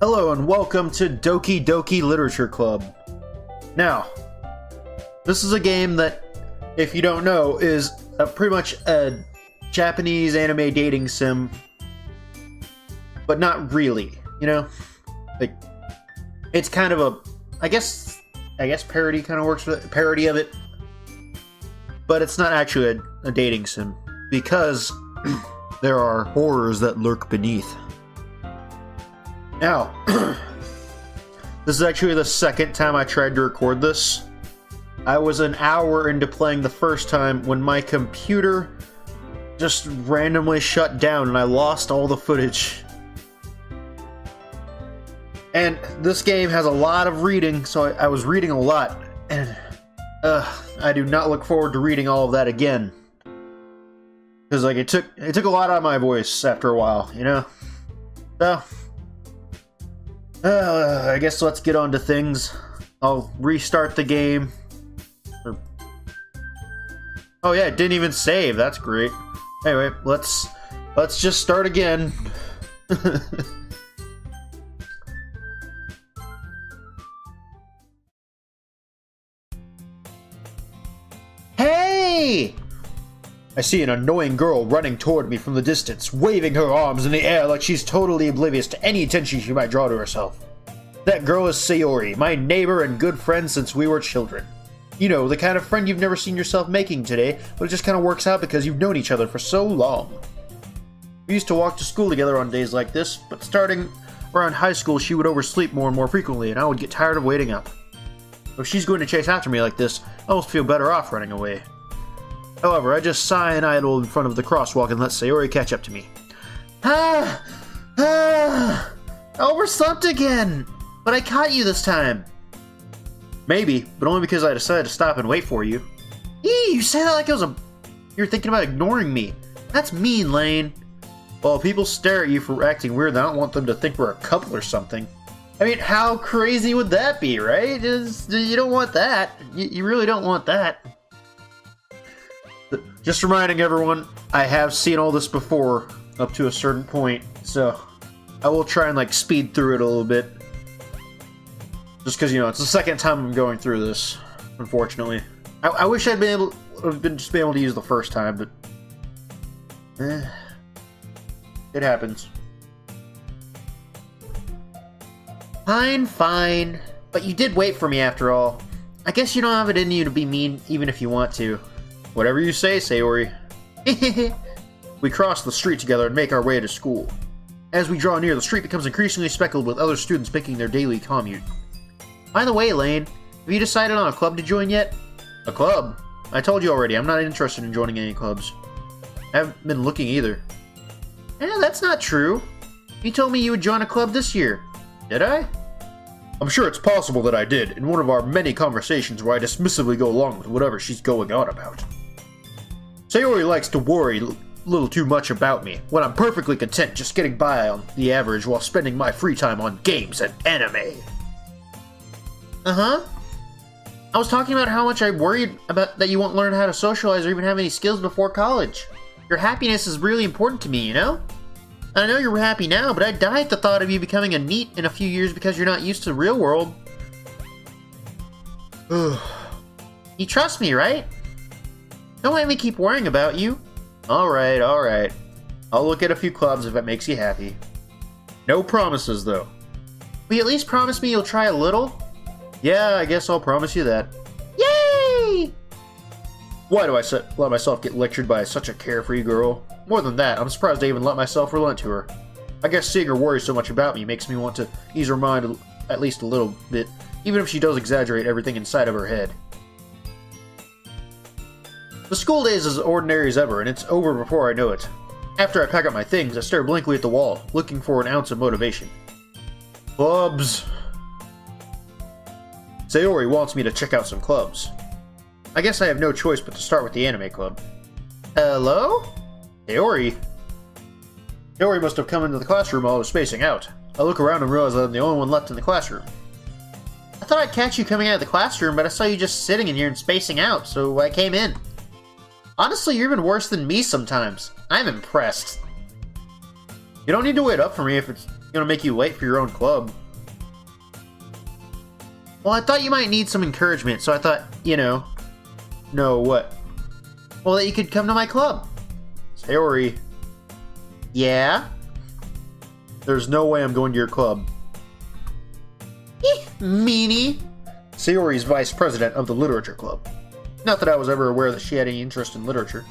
Hello and welcome to Doki Doki Literature Club. Now, this is a game that, if you don't know, is pretty much a Japanese anime dating sim, but not really, you know? Like, it's kind of a, I guess parody kind of works with it, parody of it, but it's not actually a dating sim, because there are horrors that lurk beneath. Now, this is actually the second time I tried to record this. I was an hour into playing the first time when my computer just randomly shut down and I lost all the footage. And this game has a lot of reading, so I was reading a lot, and I do not look forward to reading all of that again. Because like it took a lot out of my voice after a while, you know? So I guess let's get on to things. I'll restart the game. Oh yeah, it didn't even save. That's great. Anyway, let's just start again. Hey! I see an annoying girl running toward me from the distance, waving her arms in the air like she's totally oblivious to any attention she might draw to herself. That girl is Sayori, my neighbor and good friend since we were children. You know, the kind of friend you've never seen yourself making today, but it just kind of works out because you've known each other for so long. We used to walk to school together on days like this, but starting around high school she would oversleep more and more frequently, and I would get tired of waiting up. If she's going to chase after me like this, I almost feel better off running away. However, I just sigh and idle in front of the crosswalk and let Sayori catch up to me. I overslept again! But I caught you this time! Maybe, but only because I decided to stop and wait for you. Eee, you say that like you're thinking about ignoring me. That's mean, Lane. Well, if people stare at you for acting weird, I don't want them to think we're a couple or something. I mean, how crazy would that be, right? You don't want that. You really don't want that. Just reminding everyone, I have seen all this before, up to a certain point, so I will try and, like, speed through it a little bit. Just because, you know, it's the second time I'm going through this, unfortunately. I wish I'd been able to use the first time, but it happens. Fine. But you did wait for me after all. I guess you don't have it in you to be mean even if you want to. Whatever you say, Sayori. We cross the street together and make our way to school. As we draw near, the street becomes increasingly speckled with other students making their daily commute. By the way, Lane, have you decided on a club to join yet? A club? I told you already, I'm not interested in joining any clubs. I haven't been looking either. That's not true. You told me you would join a club this year. Did I? I'm sure it's possible that I did, in one of our many conversations where I dismissively go along with whatever she's going on about. Sayori likes to worry a little too much about me, when I'm perfectly content just getting by on the average while spending my free time on games and anime. Uh-huh. I was talking about how much I worried about that you won't learn how to socialize or even have any skills before college. Your happiness is really important to me, you know? I know you're happy now, but I'd die at the thought of you becoming a NEET in a few years because you're not used to the real world. You trust me, right? Don't let me keep worrying about you. Alright. I'll look at a few clubs if it makes you happy. No promises, though. Will you at least promise me you'll try a little? Yeah, I guess I'll promise you that. Yay! Why do I let myself get lectured by such a carefree girl? More than that, I'm surprised I even let myself relent to her. I guess seeing her worry so much about me makes me want to ease her mind at least a little bit, even if she does exaggerate everything inside of her head. The school day is as ordinary as ever, and it's over before I know it. After I pack up my things, I stare blankly at the wall, looking for an ounce of motivation. Clubs! Sayori wants me to check out some clubs. I guess I have no choice but to start with the anime club. Hello? Sayori? Sayori must have come into the classroom while I was spacing out. I look around and realize that I'm the only one left in the classroom. I thought I'd catch you coming out of the classroom, but I saw you just sitting in here and spacing out, so I came in. Honestly, you're even worse than me sometimes. I'm impressed. You don't need to wait up for me if Gonna make you late for your own club. Well, I thought you might need some encouragement, so I thought, you know... No, what? Well, that you could come to my club. Sayori. Yeah? There's no way I'm going to your club. Meanie. Sayori's vice president of the literature club. Not that I was ever aware that she had any interest in literature.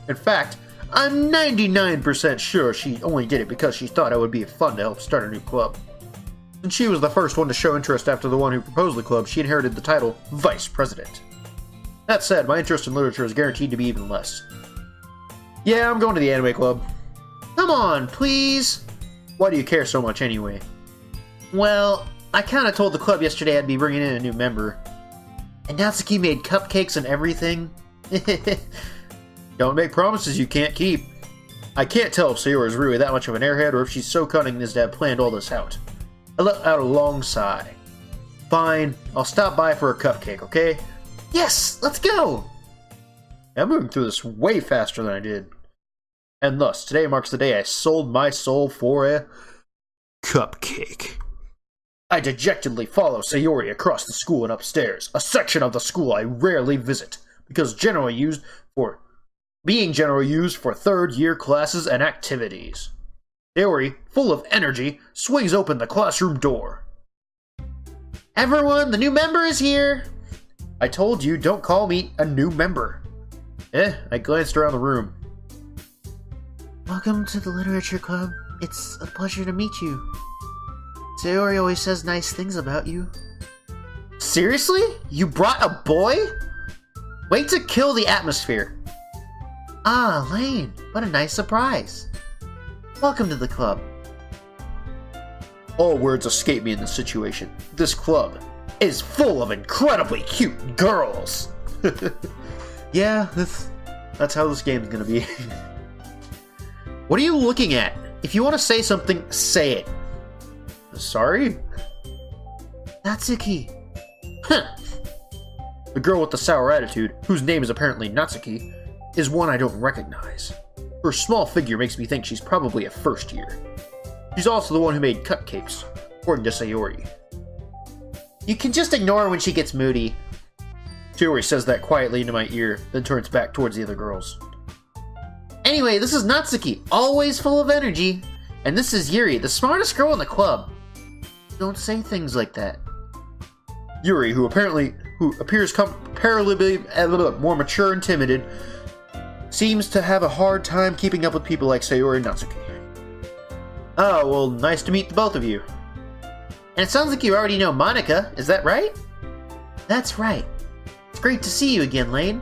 In fact, I'm 99% sure she only did it because she thought it would be fun to help start a new club. Since she was the first one to show interest after the one who proposed the club, she inherited the title Vice President. That said, my interest in literature is guaranteed to be even less. Yeah, I'm going to the anime club. Come on, please! Why do you care so much anyway? Well, I kinda told the club yesterday I'd be bringing in a new member. And Natsuki made cupcakes and everything. Don't make promises you can't keep. I can't tell if Sayori is really that much of an airhead or if she's so cunning as to have planned all this out. I let out a long sigh. Fine, I'll stop by for a cupcake, okay? Yes, let's go! I'm moving through this way faster than I did. And thus, today marks the day I sold my soul for a... cupcake. I dejectedly follow Sayori across the school and upstairs, a section of the school I rarely visit, because being generally used for third-year classes and activities. Sayori, full of energy, swings open the classroom door. Everyone, the new member is here! I told you, don't call me a new member. I glanced around the room. Welcome to the literature club. It's a pleasure to meet you. Sayori always says nice things about you. Seriously? You brought a boy? Wait to kill the atmosphere. Ah, Lane, what a nice surprise. Welcome to the club. All words escape me in this situation. This club is full of incredibly cute girls. Yeah, that's how this game's gonna be. What are you looking at? If you want to say something, say it. Sorry? Natsuki. Huh. The girl with the sour attitude, whose name is apparently Natsuki, is one I don't recognize. Her small figure makes me think she's probably a first year. She's also the one who made cupcakes, according to Sayori. You can just ignore her when she gets moody. Sayori says that quietly into my ear, then turns back towards the other girls. Anyway, this is Natsuki, always full of energy. And this is Yuri, the smartest girl in the club. Don't say things like that. Yuri, who appears comparatively more mature and timid, seems to have a hard time keeping up with people like Sayori and Natsuki. Oh, well, nice to meet the both of you. And it sounds like you already know Monika, is that right? That's right. It's great to see you again, Lane.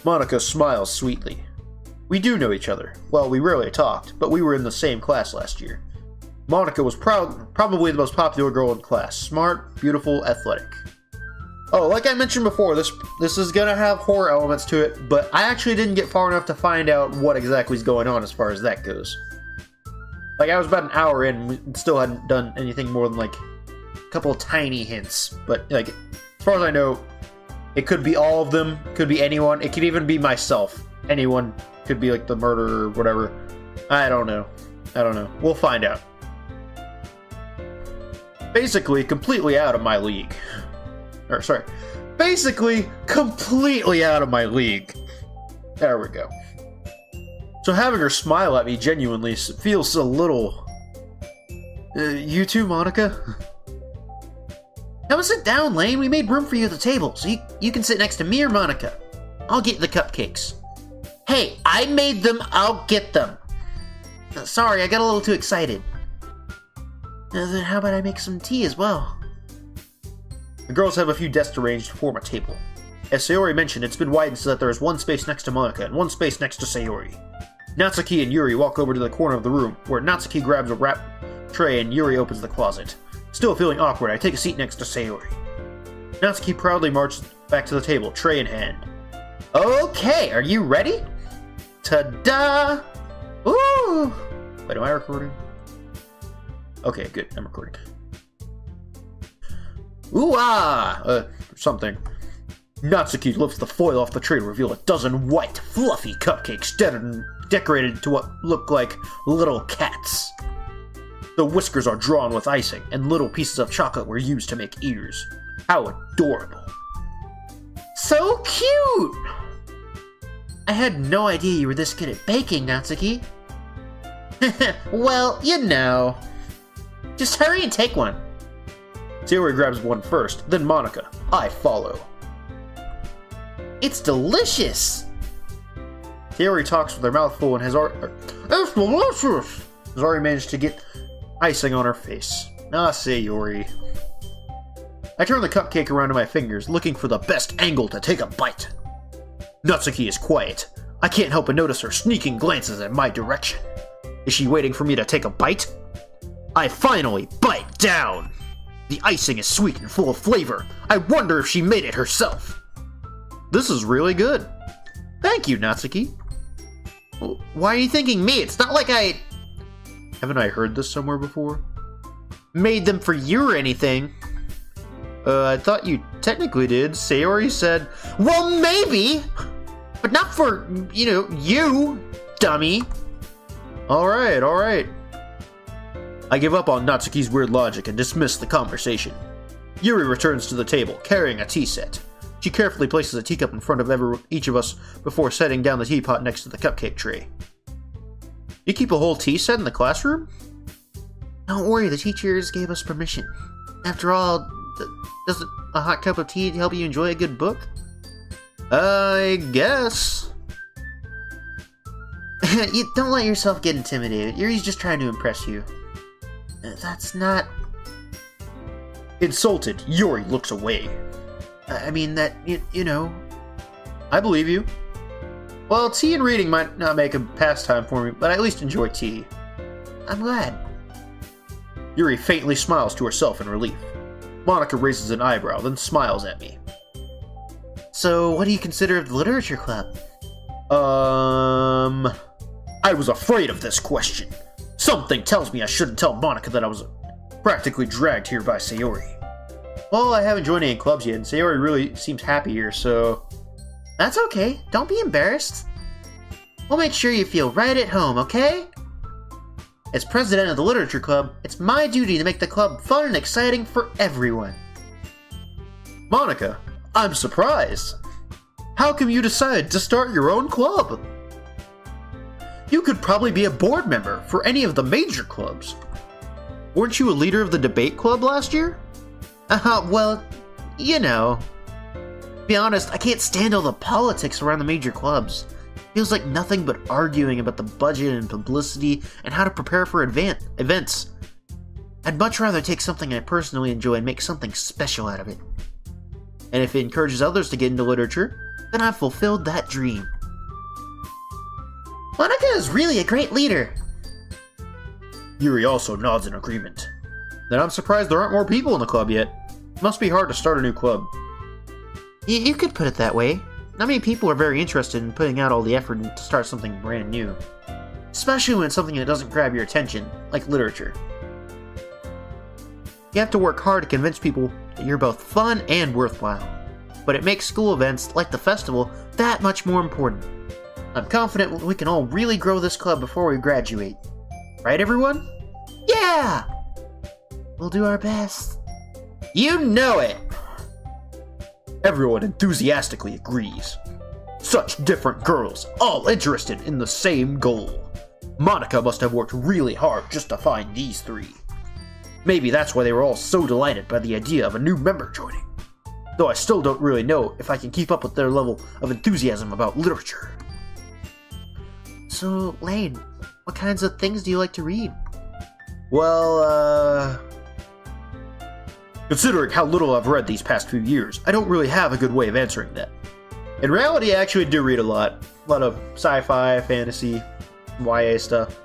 Monika smiles sweetly. We do know each other. Well, we rarely talked, but we were in the same class last year. Monika was probably the most popular girl in class. Smart, beautiful, athletic. Oh, like I mentioned before, this is gonna have horror elements to it, but I actually didn't get far enough to find out what exactly is going on as far as that goes. Like, I was about an hour in, and we still hadn't done anything more than, like, a couple of tiny hints. But, like, as far as I know, it could be all of them, could be anyone, it could even be myself. Anyone could be, like, the murderer or whatever. I don't know. We'll find out. Basically, completely out of my league. Basically, completely out of my league. There we go. So having her smile at me genuinely feels a little... you too, Monika? Come and sit down, Lane. We made room for you at the table, so you can sit next to me or Monika. I'll get the cupcakes. Hey, I made them. I'll get them. Sorry, I got a little too excited. Then how about I make some tea as well? The girls have a few desks arranged to form a table. As Sayori mentioned, it's been widened so that there is one space next to Monika and one space next to Sayori. Natsuki and Yuri walk over to the corner of the room, where Natsuki grabs a wrap tray and Yuri opens the closet. Still feeling awkward, I take a seat next to Sayori. Natsuki proudly marches back to the table, tray in hand. Okay, are you ready? Ta-da! Ooh! Wait, am I recording? Okay, good, I'm recording. Ooh-ah! Something. Natsuki lifts the foil off the tray to reveal a dozen white, fluffy cupcakes decorated to what look like little cats. The whiskers are drawn with icing, and little pieces of chocolate were used to make ears. How adorable. So cute! I had no idea you were this good at baking, Natsuki. Well, you know. Just hurry and take one. Sayori grabs one first, then Monica. I follow. It's delicious! Sayori talks with her mouth full and has It's delicious! Has already managed to get icing on her face. Ah, Sayori. I turn the cupcake around in my fingers, looking for the best angle to take a bite. Natsuki is quiet. I can't help but notice her sneaking glances in my direction. Is she waiting for me to take a bite? I finally bite down! The icing is sweet and full of flavor. I wonder if she made it herself. This is really good. Thank you, Natsuki. Why are you thanking me? It's not like I... Haven't I heard this somewhere before? Made them for you or anything. I thought you technically did. Sayori said, well, maybe! But not for, you, dummy. Alright, alright. I give up on Natsuki's weird logic and dismiss the conversation. Yuri returns to the table, carrying a tea set. She carefully places a teacup in front of each of us before setting down the teapot next to the cupcake tray. You keep a whole tea set in the classroom? Don't worry, the teachers gave us permission. After all, doesn't a hot cup of tea help you enjoy a good book? I guess. You don't let yourself get intimidated. Yuri's just trying to impress you. That's not... Insulted, Yuri looks away. I mean, that, you know... I believe you. Well, tea and reading might not make a pastime for me, but I at least enjoy tea. I'm glad. Yuri faintly smiles to herself in relief. Monica raises an eyebrow, then smiles at me. So, what do you consider of the literature club? I was afraid of this question. Something tells me I shouldn't tell Monica that I was practically dragged here by Sayori. Well, I haven't joined any clubs yet, and Sayori really seems happy here, so... That's okay. Don't be embarrassed. We'll make sure you feel right at home, okay? As president of the literature club, it's my duty to make the club fun and exciting for everyone. Monica, I'm surprised. How come you decided to start your own club? You could probably be a board member for any of the major clubs. Weren't you a leader of the debate club last year? Well, you know. To be honest, I can't stand all the politics around the major clubs. Feels like nothing but arguing about the budget and publicity and how to prepare for events. I'd much rather take something I personally enjoy and make something special out of it. And if it encourages others to get into literature, then I've fulfilled that dream. Monica is really a great leader. Yuri also nods in agreement. Then I'm surprised there aren't more people in the club yet. It must be hard to start a new club. You could put it that way. Not many people are very interested in putting out all the effort to start something brand new. Especially when it's something that doesn't grab your attention, like literature. You have to work hard to convince people that you're both fun and worthwhile. But it makes school events, like the festival, that much more important. I'm confident we can all really grow this club before we graduate. Right, everyone? Yeah! We'll do our best. You know it! Everyone enthusiastically agrees. Such different girls, all interested in the same goal. Monica must have worked really hard just to find these three. Maybe that's why they were all so delighted by the idea of a new member joining. Though I still don't really know if I can keep up with their level of enthusiasm about literature. So, Lane, what kinds of things do you like to read? Well, considering how little I've read these past few years, I don't really have a good way of answering that. In reality, I actually do read a lot. A lot of sci-fi, fantasy, YA stuff.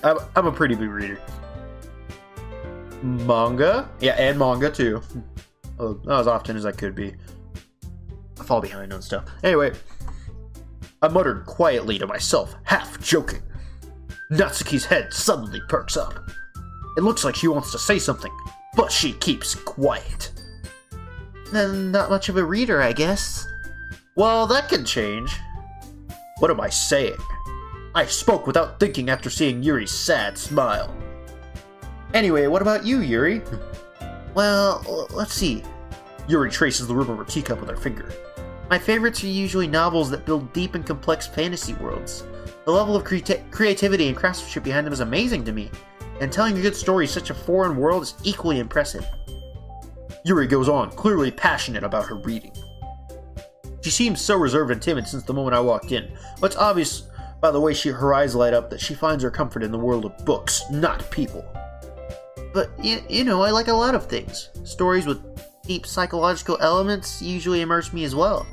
I'm a pretty big reader. Manga? Yeah, and manga too. Not as often as I could be. I fall behind on stuff. Anyway, I muttered quietly to myself, half joking. Natsuki's head suddenly perks up. It looks like she wants to say something, but she keeps quiet. Then not much of a reader, I guess. Well, that can change. What am I saying? I spoke without thinking after seeing Yuri's sad smile. Anyway, what about you, Yuri? Well, let's see. Yuri traces the rim of her teacup with her finger. My favorites are usually novels that build deep and complex fantasy worlds. The level of creativity and craftsmanship behind them is amazing to me, and telling a good story in such a foreign world is equally impressive. Yuri goes on, clearly passionate about her reading. She seems so reserved and timid since the moment I walked in, but it's obvious by the way her eyes light up that she finds her comfort in the world of books, not people. But, you know, I like a lot of things. Stories with deep psychological elements usually immerse me as well.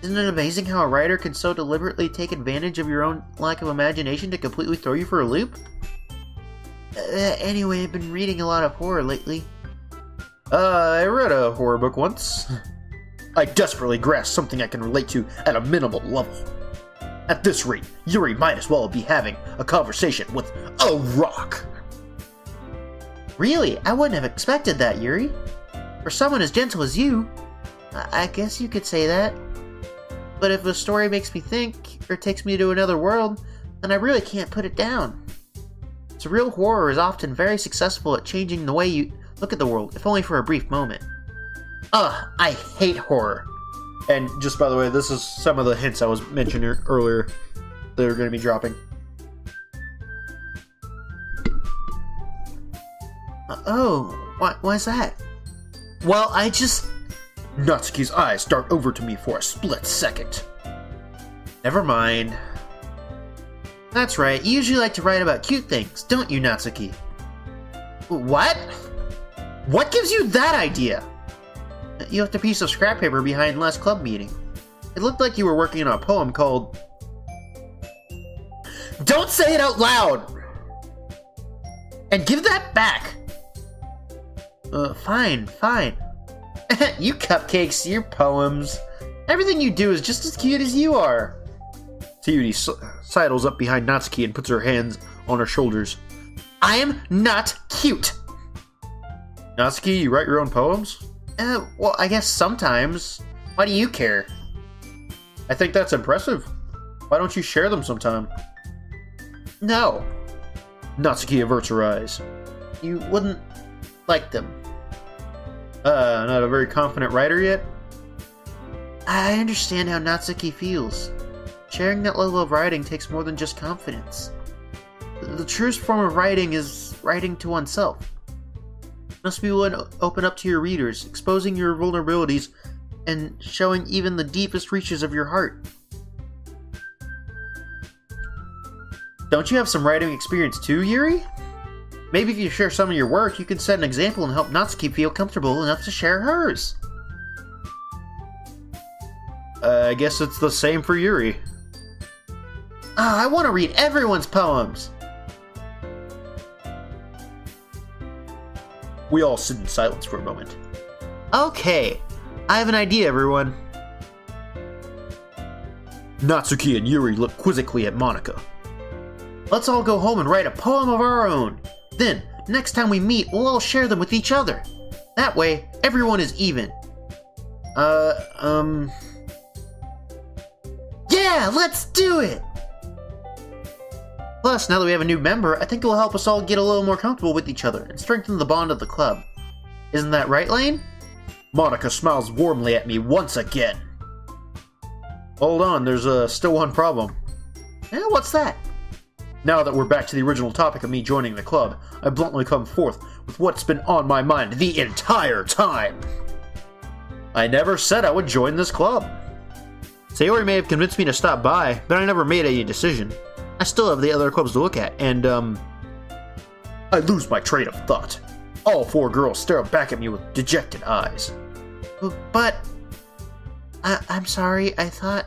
Isn't it amazing how a writer can so deliberately take advantage of your own lack of imagination to completely throw you for a loop? Anyway, I've been reading a lot of horror lately. I read a horror book once. I desperately grasp something I can relate to at a minimal level. At this rate, Yuri might as well be having a conversation with a rock. Really? I wouldn't have expected that, Yuri. For someone as gentle as you, I guess you could say that. But if a story makes me think, or takes me to another world, then I really can't put it down. Surreal horror is often very successful at changing the way you look at the world, if only for a brief moment. I hate horror. And just by the way, this is some of the hints I was mentioning earlier that are going to be dropping. Why's that? Well, Natsuki's eyes dart over to me for a split second. Never mind. That's right, you usually like to write about cute things, don't you, Natsuki? What? What gives you that idea? You left a piece of scrap paper behind last club meeting. It looked like you were working on a poem called... Don't say it out loud! And give that back! Fine. You cupcakes, your poems. Everything you do is just as cute as you are. Tsuyuri sidles up behind Natsuki and puts her hands on her shoulders. I am not cute! Natsuki, you write your own poems? Well, I guess sometimes. Why do you care? I think that's impressive. Why don't you share them sometime? No. Natsuki averts her eyes. You wouldn't like them. Not a very confident writer yet? I understand how Natsuki feels. Sharing that level of writing takes more than just confidence. The truest form of writing is writing to oneself. You must be willing to open up to your readers, exposing your vulnerabilities, and showing even the deepest reaches of your heart. Don't you have some writing experience too, Yuri? Maybe if you share some of your work, you can set an example and help Natsuki feel comfortable enough to share hers. I guess it's the same for Yuri. I want to read everyone's poems! We all sit in silence for a moment. Okay, I have an idea, everyone. Natsuki and Yuri look quizzically at Monika. Let's all go home and write a poem of our own. Then, next time we meet, we'll all share them with each other. That way, everyone is even. Yeah, let's do it! Plus, now that we have a new member, I think it will help us all get a little more comfortable with each other and strengthen the bond of the club. Isn't that right, Lane? Monika smiles warmly at me once again. Hold on, there's still one problem. What's that? Now that we're back to the original topic of me joining the club, I bluntly come forth with what's been on my mind the entire time. I never said I would join this club. Sayori may have convinced me to stop by, but I never made any decision. I still have the other clubs to look at, and, I lose my train of thought. All four girls stare back at me with dejected eyes. But... I'm sorry, I thought...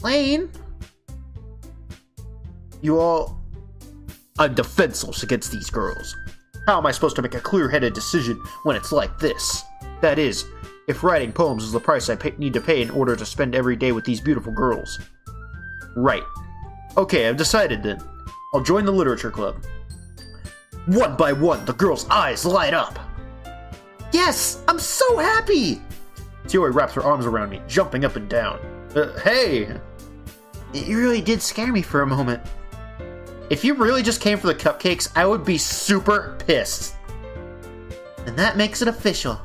Lane? You all... I'm defenseless against these girls. How am I supposed to make a clear-headed decision when it's like this? That is, if writing poems is the price I need to pay in order to spend every day with these beautiful girls. Right. Okay, I've decided then. I'll join the literature club. One by one, the girls' eyes light up. Yes! I'm so happy! Sayori wraps her arms around me, jumping up and down. Hey! You really did scare me for a moment. If you really just came for the cupcakes, I would be super pissed. And that makes it official.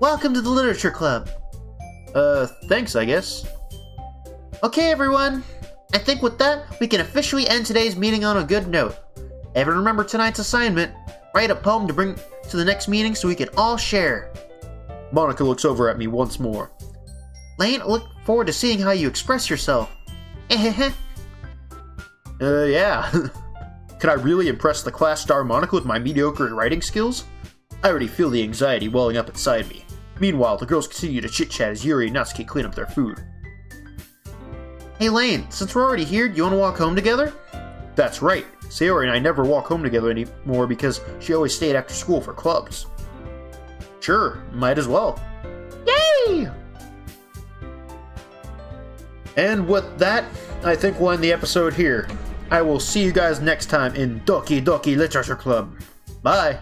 Welcome to the Literature Club. Thanks, I guess. Okay, everyone. I think with that, we can officially end today's meeting on a good note. Everyone remember tonight's assignment. Write a poem to bring to the next meeting so we can all share. Monica looks over at me once more. Lane, I look forward to seeing how you express yourself. Yeah. Could I really impress the class star Monica with my mediocre writing skills? I already feel the anxiety welling up inside me. Meanwhile, the girls continue to chit-chat as Yuri and Natsuki clean up their food. Hey Lane, since we're already here, do you want to walk home together? That's right. Sayori and I never walk home together anymore because she always stayed after school for clubs. Sure, might as well. Yay! And with that, I think we'll end the episode here. I will see you guys next time in Doki Doki Literature Club. Bye!